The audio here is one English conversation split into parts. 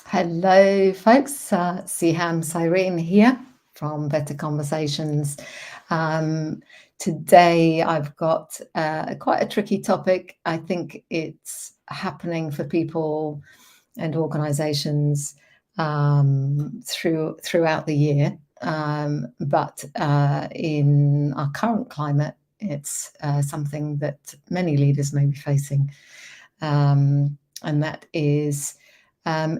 Hello, folks. Sehaam Cyrene here from Better Conversations. Um, Today, I've got quite a tricky topic. I think it's happening for people and organisations throughout the year, but in our current climate, it's something that many leaders may be facing, and that is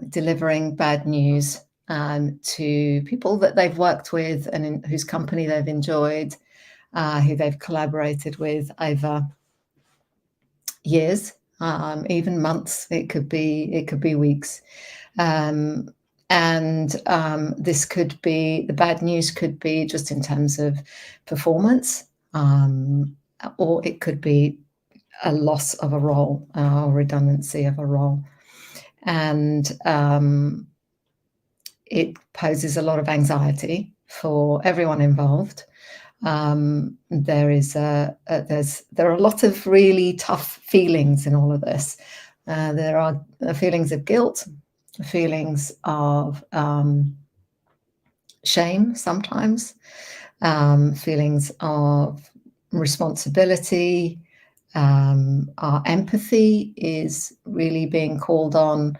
delivering bad news to people that they've worked with and whose company they've enjoyed, who they've collaborated with over years, even months. It could be weeks, and this could be, the bad news could be just in terms of performance, or it could be a loss of a role or redundancy of a role. And it poses a lot of anxiety for everyone involved. There are a lot of really tough feelings in all of this. There are feelings of guilt, feelings of shame sometimes, feelings of responsibility. Our empathy is really being called on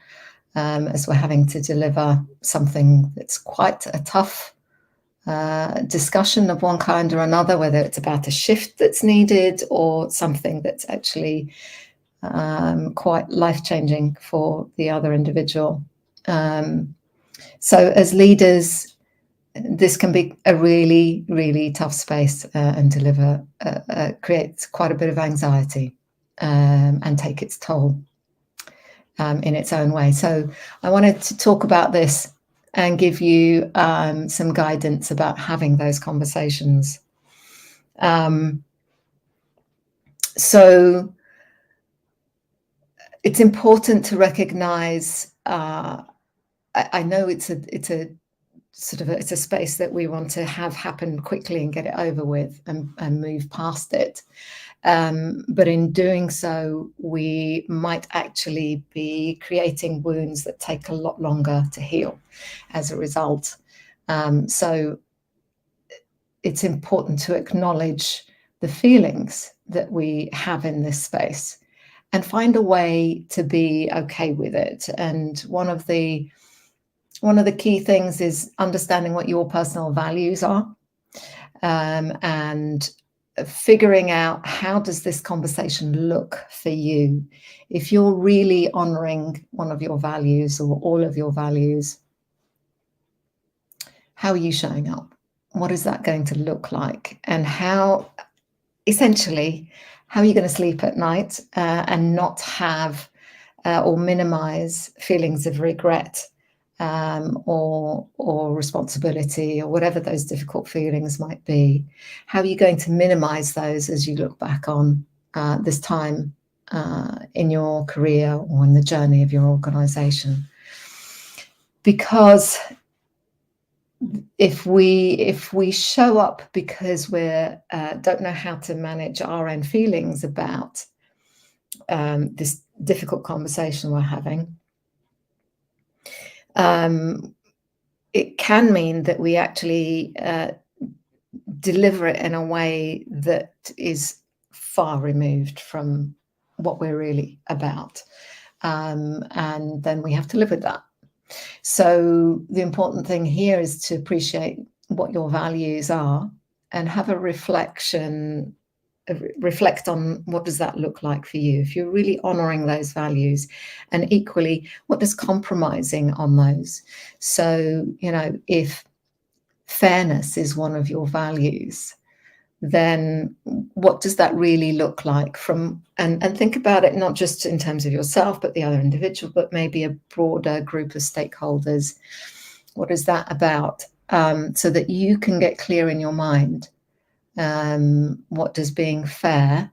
as we're having to deliver something that's quite a tough discussion of one kind or another, whether it's about a shift that's needed or something that's actually quite life-changing for the other individual. So as leaders, this can be a really, really tough space and creates quite a bit of anxiety and take its toll in its own way. So I wanted to talk about this and give you some guidance about having those conversations. So it's important to recognize, I know it's a space that we want to have happen quickly and get it over with and move past it. But in doing so, we might actually be creating wounds that take a lot longer to heal as a result. So it's important to acknowledge the feelings that we have in this space and find a way to be okay with it. And one of the key things is understanding what your personal values are, and figuring out, how does this conversation look for you? If you're really honoring one of your values or all of your values, how are you showing up? What is that going to look like? And how are you going to sleep at night and not have or minimize feelings of regret or responsibility, or whatever those difficult feelings might be? How are you going to minimize those as you look back on this time in your career or in the journey of your organization? Because if we show up because we don't know how to manage our own feelings about this difficult conversation we're having, it can mean that we actually deliver it in a way that is far removed from what we're really about. And then we have to live with that. So the important thing here is to appreciate what your values are and have a reflect on, what does that look like for you if you're really honoring those values, and equally, what does compromising on those? So, if fairness is one of your values, then what does that really look like and think about it not just in terms of yourself, but the other individual, but maybe a broader group of stakeholders. What is that about? So that you can get clear in your mind. What does being fair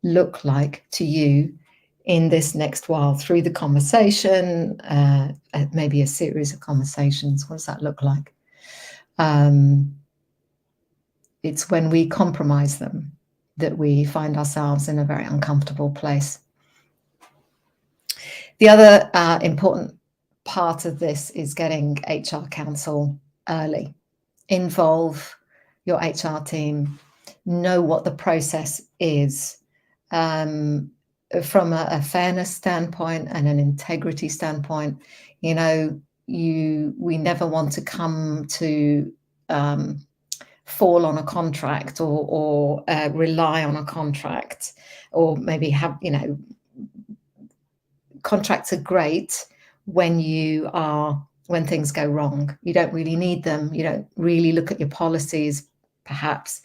look like to you in this next while, through the conversation, maybe a series of conversations? What does that look like? It's when we compromise them that we find ourselves in a very uncomfortable place. The other important part of this is getting HR counsel early. Involve your HR team, know what the process is. From a fairness standpoint and an integrity standpoint, we never want to come to fall on a contract or rely on a contract, or maybe have, contracts are great when things go wrong. You don't really need them. You don't really look at your policies, perhaps,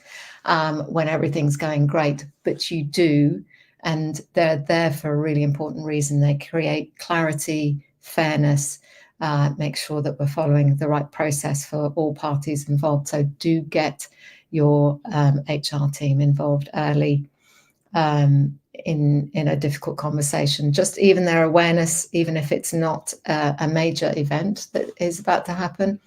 when everything's going great, but you do, and they're there for a really important reason. They create clarity, fairness, make sure that we're following the right process for all parties involved. So do get your HR team involved early in a difficult conversation. Just even their awareness, even if it's not a major event that is about to happen,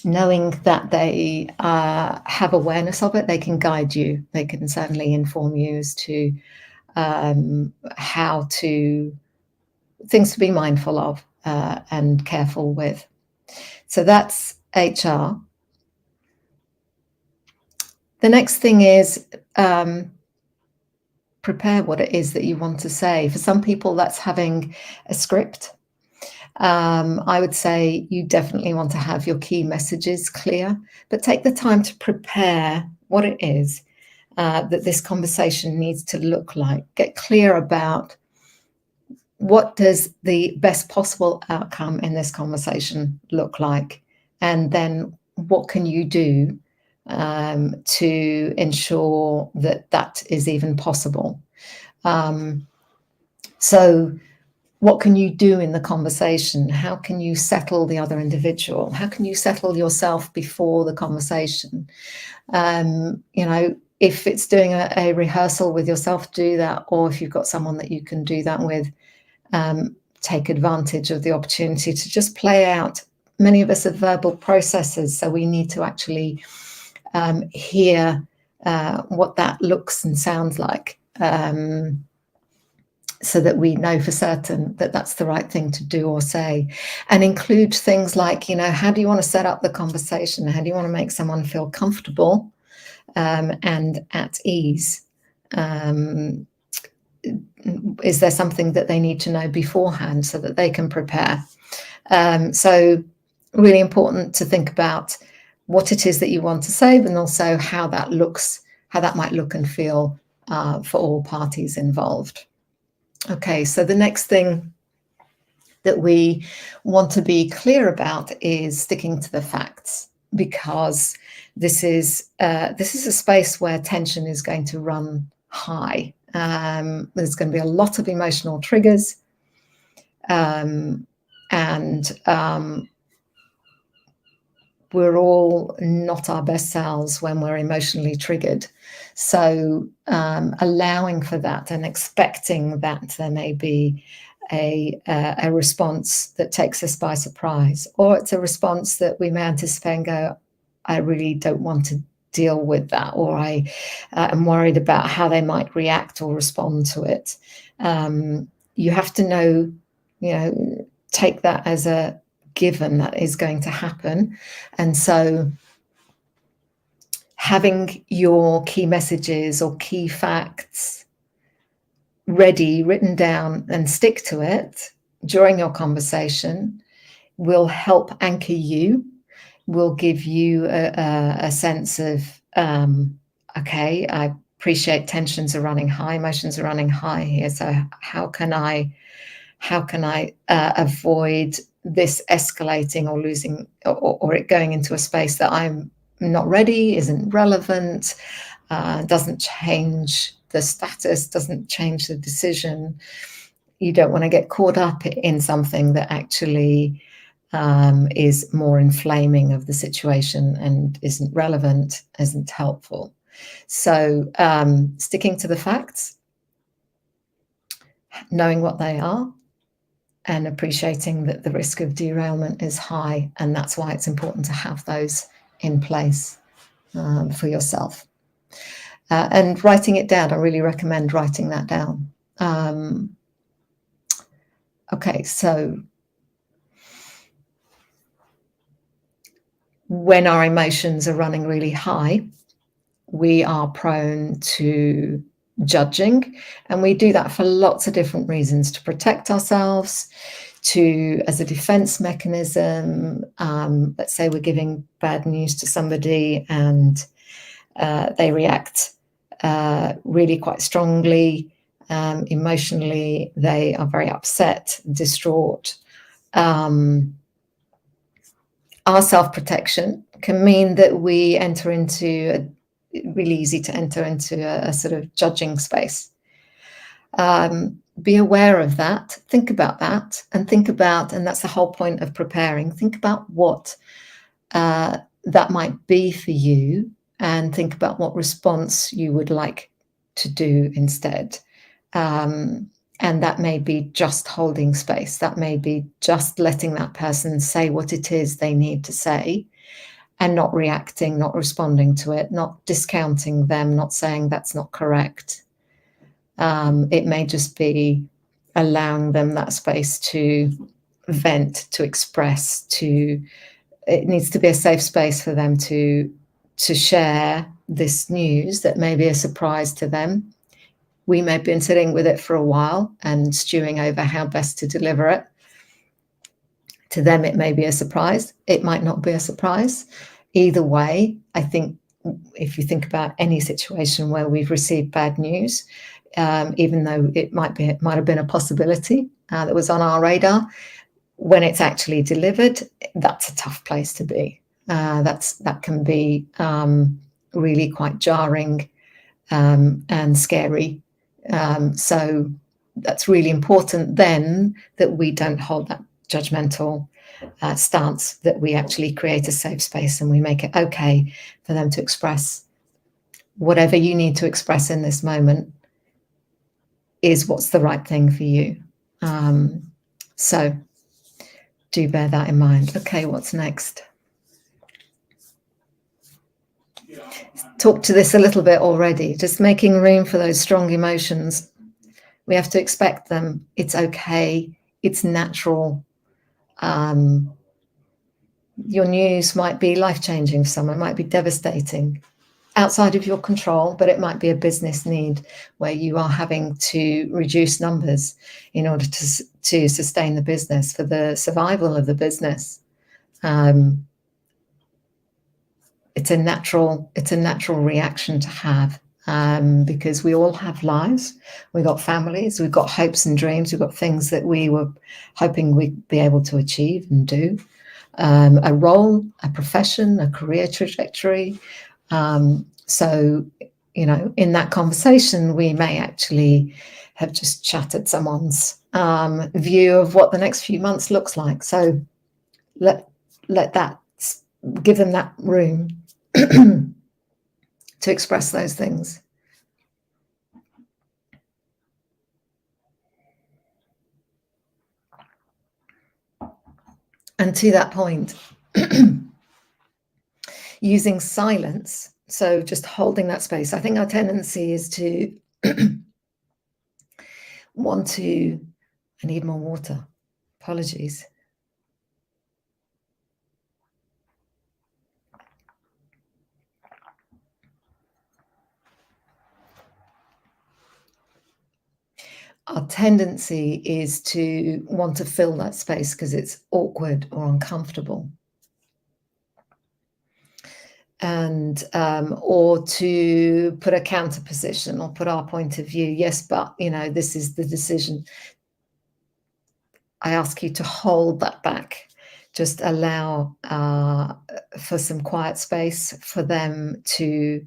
knowing that they have awareness of it, they can guide you. They can certainly inform you as to things to be mindful of and careful with. So that's HR. The next thing is prepare what it is that you want to say. For some people, that's having a script. I would say you definitely want to have your key messages clear, but take the time to prepare what it is that this conversation needs to look like. Get clear about what does the best possible outcome in this conversation look like, and then what can you do to ensure that that is even possible. So what can you do in the conversation? How can you settle the other individual? How can you settle yourself before the conversation? If it's doing a rehearsal with yourself, do that. Or if you've got someone that you can do that with, take advantage of the opportunity to just play out. Many of us are verbal processors, so we need to actually hear what that looks and sounds like, so that we know for certain that that's the right thing to do or say. And include things like, how do you want to set up the conversation? How do you want to make someone feel comfortable and at ease? Is there something that they need to know beforehand so that they can prepare? So really important to think about what it is that you want to say, but also how that might look and feel for all parties involved. Okay, so the next thing that we want to be clear about is sticking to the facts, because this is a space where tension is going to run high. There's going to be a lot of emotional triggers, and we're all not our best selves when we're emotionally triggered. So allowing for that and expecting that there may be a response that takes us by surprise, or it's a response that we may anticipate and go, I really don't want to deal with that, or I am worried about how they might react or respond to it. You have to know, take that as a given that is going to happen. And so having your key messages or key facts ready, written down, and stick to it during your conversation will help anchor you, will give you a sense of, okay, I appreciate tensions are running high, emotions are running high here. So how can I avoid this escalating or losing or it going into a space that I'm not ready, isn't relevant, doesn't change the status, doesn't change the decision. You don't want to get caught up in something that actually is more inflaming of the situation and isn't relevant, isn't helpful. So sticking to the facts, knowing what they are, and appreciating that the risk of derailment is high, and that's why it's important to have those in place for yourself. And writing it down, I really recommend writing that down. Okay, so when our emotions are running really high, we are prone to judging, and we do that for lots of different reasons: to protect ourselves, as a defense mechanism. Let's say we're giving bad news to somebody and they react really quite strongly. Emotionally, they are very upset, distraught. Our self-protection can mean that we enter into really easy to enter into a sort of judging space. Be aware of that, think about that, and that's the whole point of preparing. Think about what that might be for you, and think about what response you would like to do instead. And that may be just holding space. That may be just letting that person say what it is they need to say, and not reacting, not responding to it, not discounting them, not saying that's not correct. It may just be allowing them that space to vent, to express, it needs to be a safe space for them to share this news that may be a surprise to them. We may have been sitting with it for a while and stewing over how best to deliver it. To them, it may be a surprise. It might not be a surprise. Either way, I think if you think about any situation where we've received bad news, even though it might have been a possibility that was on our radar, when it's actually delivered, that's a tough place to be. That can be really quite jarring and scary. So that's really important then, that we don't hold that judgmental stance, that we actually create a safe space and we make it okay for them to express whatever you need to express in this moment is what's the right thing for you. So do bear that in mind. Okay, what's next? Talked to this a little bit already, just making room for those strong emotions. We have to expect them. It's okay. It's natural. Your news might be life-changing for someone, it might be devastating, outside of your control, but it might be a business need where you are having to reduce numbers in order to sustain the business, for the survival of the business. It's a natural reaction to have, because we all have lives. We've got families, we've got hopes and dreams, we've got things that we were hoping we'd be able to achieve and do. A role, a profession, a career trajectory. So, in that conversation, we may actually have just shattered someone's view of what the next few months looks like. So let that, give them that room to express those things. And to that point, using silence, so just holding that space. I think our tendency is to I need more water. Apologies. Our tendency is to want to fill that space because it's awkward or uncomfortable. And or to put a counter position or put our point of view. Yes, but this is the decision. I ask you to hold that back. Just allow for some quiet space for them to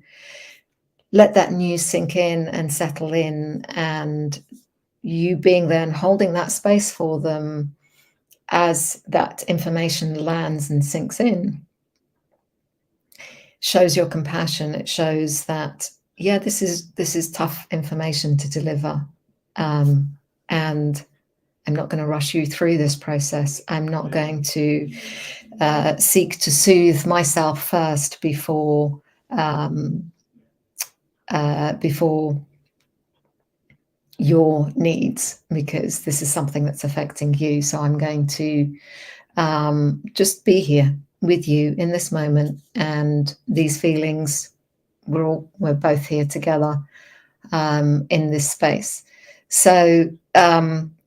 let that news sink in and settle in, and you being there and holding that space for them as that information lands and sinks in shows your compassion. It shows that, yeah, this is tough information to deliver, and I'm not going to rush you through this process. I'm not going to seek to soothe myself first before your needs, because this is something that's affecting you. So I'm going to just be here with you in this moment, and these feelings, we're both here together in this space. So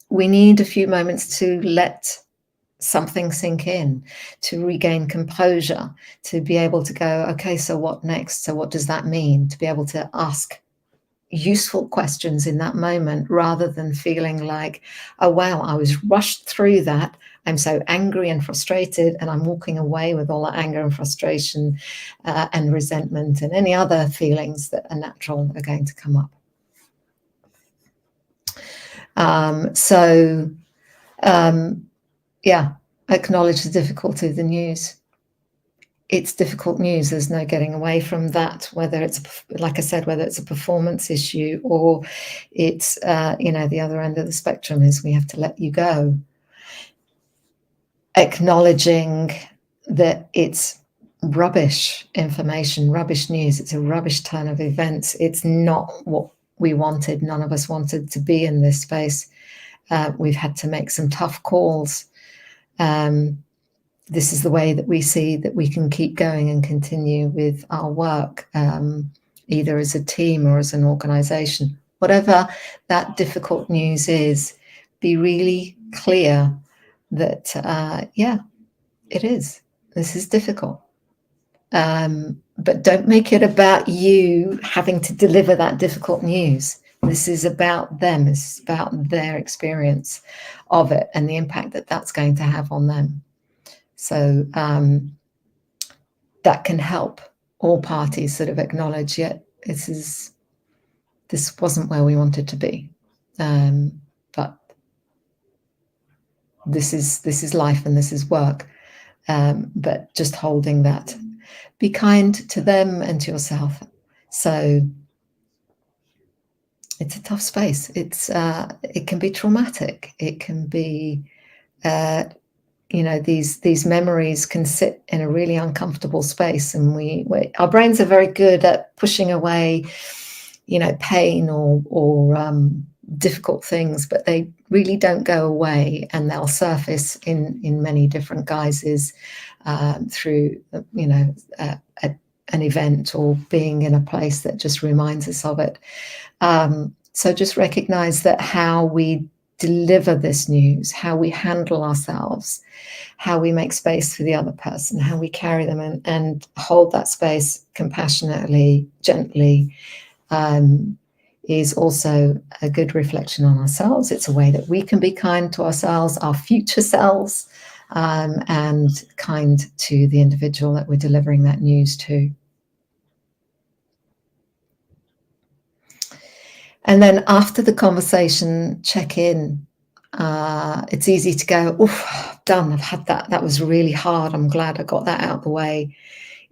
we need a few moments to let something sink in, to regain composure, to be able to go, okay, so what next? So what does that mean? To be able to ask useful questions in that moment, rather than feeling like, oh wow, I was rushed through that, I'm so angry and frustrated, and I'm walking away with all that anger and frustration and resentment and any other feelings that are natural are going to come up. Yeah, acknowledge the difficulty of the news. It's difficult news. There's no getting away from that, whether it's, like I said, whether it's a performance issue or it's, the other end of the spectrum is we have to let you go. Acknowledging that it's rubbish information, rubbish news. It's a rubbish turn of events. It's not what we wanted. None of us wanted to be in this space. We've had to make some tough calls. This is the way that we see that we can keep going and continue with our work, either as a team or as an organization. Whatever that difficult news is, be really clear that, it is. This is difficult. But don't make it about you having to deliver that difficult news. This is about them. This is about their experience of it and the impact that that's going to have on them. So that can help all parties sort of acknowledge, yeah, this wasn't where we wanted to be, but this is life and this is work. But just holding that, be kind to them and to yourself. So it's a tough space. It can be traumatic. It can be these memories can sit in a really uncomfortable space, and our brains are very good at pushing away, pain or difficult things, but they really don't go away, and they'll surface in many different guises through, an event or being in a place that just reminds us of it. So just recognize that how we deliver this news, how we handle ourselves, how we make space for the other person, how we carry them and hold that space compassionately, gently, is also a good reflection on ourselves. It's a way that we can be kind to ourselves, our future selves, and kind to the individual that we're delivering that news to. And then after the conversation, check in. It's easy to go, oof, done, I've had that. That was really hard. I'm glad I got that out of the way.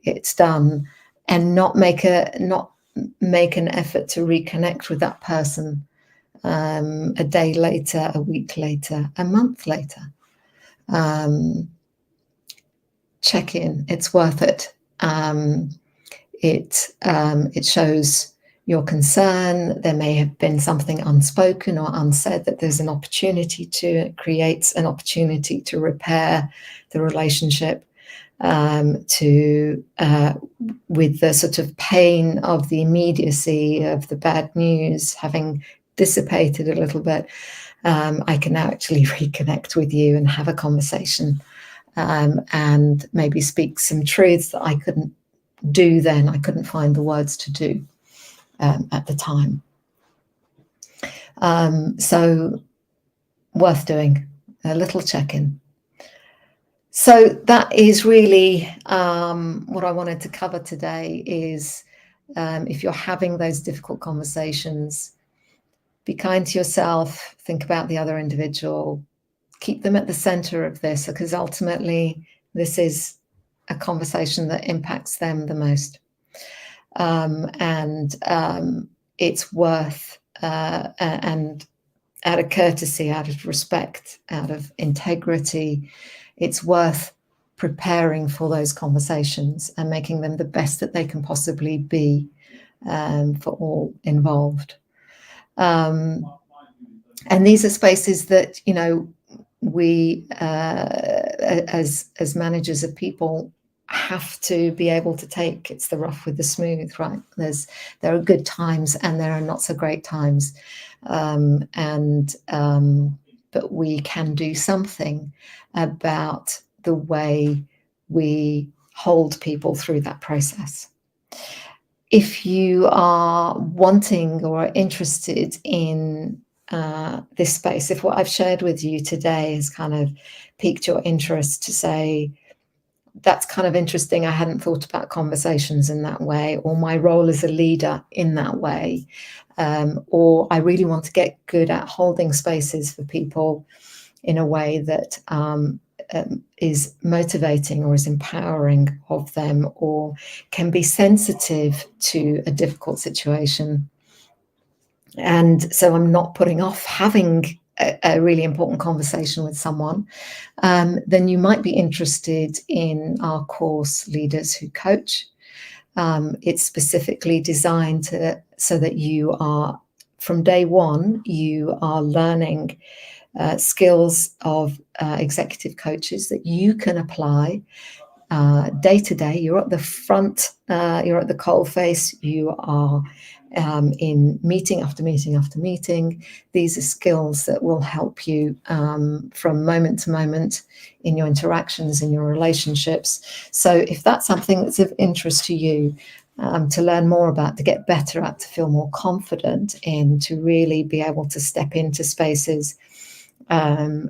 It's done. And not make an effort to reconnect with that person a day later, a week later, a month later. Check in. It's worth it. It shows your concern. There may have been something unspoken or unsaid that there's an opportunity to create an opportunity to repair the relationship, with the sort of pain of the immediacy of the bad news having dissipated a little bit. I can now actually reconnect with you and have a conversation, and maybe speak some truths that I couldn't do then. I couldn't find the words to do at the time. So worth doing a little check-in. So that is really what I wanted to cover today is, if you're having those difficult conversations, be kind to yourself, think about the other individual, keep them at the center of this, because ultimately this is a conversation that impacts them the most. And it's worth, and out of courtesy, out of respect, out of integrity, it's worth preparing for those conversations and making them the best that they can possibly be, for all involved. And these are spaces that, we as managers of people have to be able to take it's the rough with the smooth, right? There are good times and there are not so great times, but we can do something about the way we hold people through that process. If you are wanting or are interested in this space, if what I've shared with you today has kind of piqued your interest to say, that's kind of interesting, I hadn't thought about conversations in that way, or my role as a leader in that way, or I really want to get good at holding spaces for people in a way that is motivating or is empowering of them, or can be sensitive to a difficult situation. And so I'm not putting off having a really important conversation with someone, then you might be interested in our course, Leaders Who Coach. It's specifically designed so that you are, from day one, you are learning skills of executive coaches that you can apply day to day. You're at the front, you're at the coalface, you are in meeting after meeting after meeting. These are skills that will help you from moment to moment in your interactions, in your relationships. So if that's something that's of interest to you, to learn more about, to get better at, to feel more confident in, to really be able to step into spaces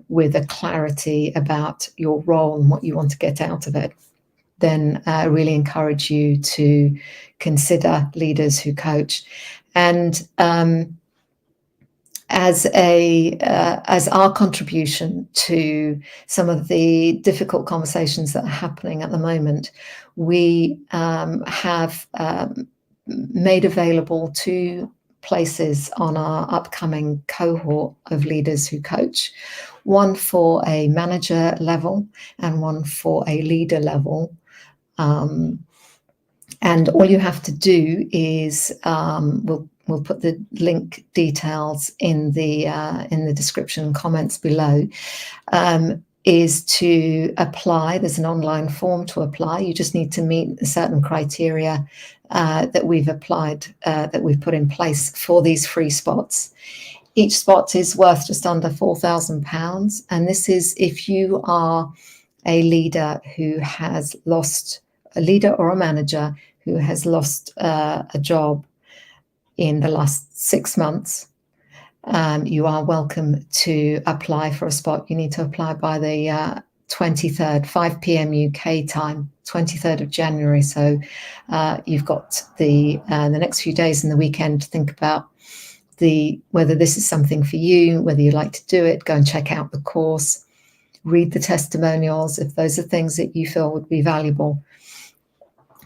with a clarity about your role and what you want to get out of it, then I really encourage you to consider Leaders Who Coach. And as our contribution to some of the difficult conversations that are happening at the moment, we have made available 2 places on our upcoming cohort of Leaders Who Coach, one for a manager level and one for a leader level. And all you have to do is we'll put the link details in the description comments below, is to apply. There's an online form to apply. You just need to meet certain criteria that we've applied, that we've put in place for these free spots. Each spot is worth just under £4,000, and this is if you are a leader who has lost, a leader or a manager who has lost a job in the last 6 months. You are welcome to apply for a spot. You need to apply by the 23rd, 5 p.m. UK time, 23rd of January. So you've got the next few days and the weekend to think about whether this is something for you, whether you'd like to do it. Go and check out the course, read the testimonials if those are things that you feel would be valuable.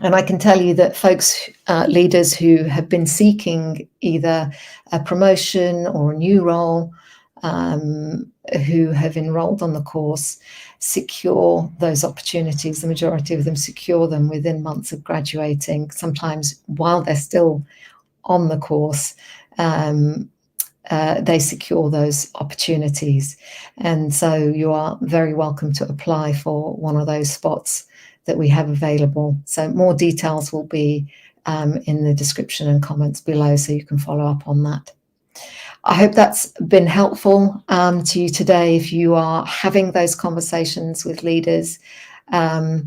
And I can tell you that folks, leaders who have been seeking either a promotion or a new role, who have enrolled on the course, secure those opportunities. The majority of them secure them within months of graduating, sometimes while they're still on the course. They secure those opportunities. And so you are very welcome to apply for one of those spots that we have available. So more details will be in the description and comments below, so you can follow up on that. I hope that's been helpful to you today. If you are having those conversations with leaders, or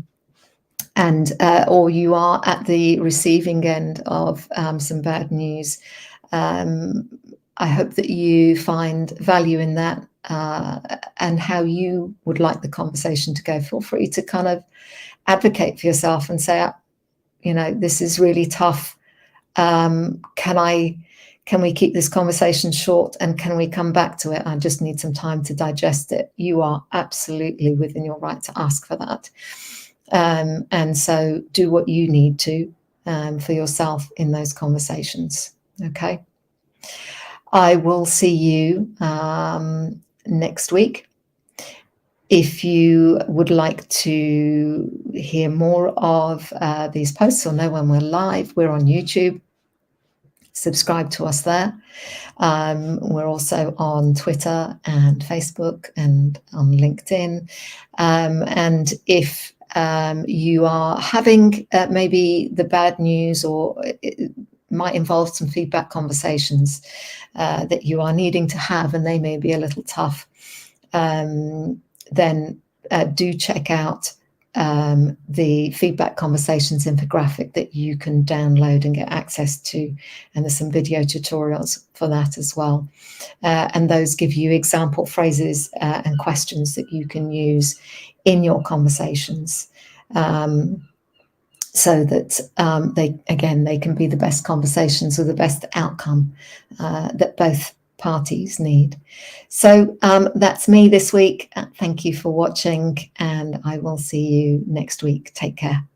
you are at the receiving end of some bad news, I hope that you find value in that, and how you would like the conversation to go. Feel free to kind of advocate for yourself and say, this is really tough. Can we keep this conversation short, and can we come back to it? I just need some time to digest it. You are absolutely within your right to ask for that. And so do what you need to for yourself in those conversations. Okay. I will see you next week. If you would like to hear more of these posts or know when we're live, we're on YouTube. subscribe to us there. We're also on Twitter and Facebook and on LinkedIn. And if you are having maybe the bad news, or it might involve some feedback conversations that you are needing to have, and they may be a little tough, then do check out the feedback conversations infographic that you can download and get access to, and there's some video tutorials for that as well, and those give you example phrases and questions that you can use in your conversations, so that they can be the best conversations or the best outcome that both parties need. So that's me this week. Thank you for watching, and I will see you next week. Take care.